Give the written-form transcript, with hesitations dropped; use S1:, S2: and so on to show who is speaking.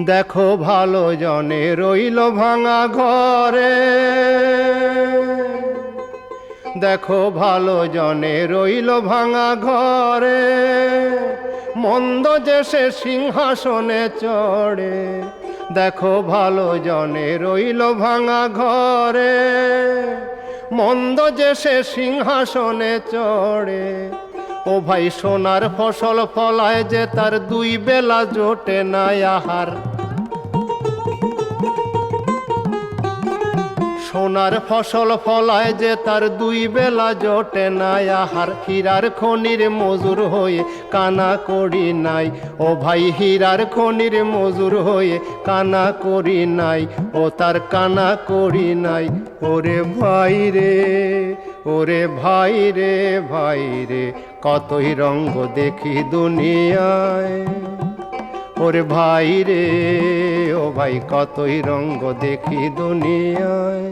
S1: দেখো ভালো জনে রইল ভাঙা ঘরে, দেখো ভালো জনে রইল ভাঙা ঘরে, মন্দ যে সে সিংহাসনে চড়ে। দেখো ভালো জনে রইল ভাঙা ঘরে, মন্দ যে সে সিংহাসনে চড়ে। ও ভাই সোনার ফসল ফলায় যে তার দুই বেলা জোটে না আহার। সোনার ফসল ফলায় যে তার দুই বেলা জোটে না আহার। হীরার খনির মজুর হয়ে কানা করি নাই, ও ভাই হীরার খনির মজুর হয়ে কানা করি নাই, ও তার কানা করি নাই। ওরে ভাই রে, ওরে ভাই রে, ভাই রে, কতই রঙ্গ দেখি দুনিয়ায়। ওরে ভাই রে, ও ভাই, কতই রঙ্গ দেখি দুনিয়ায়।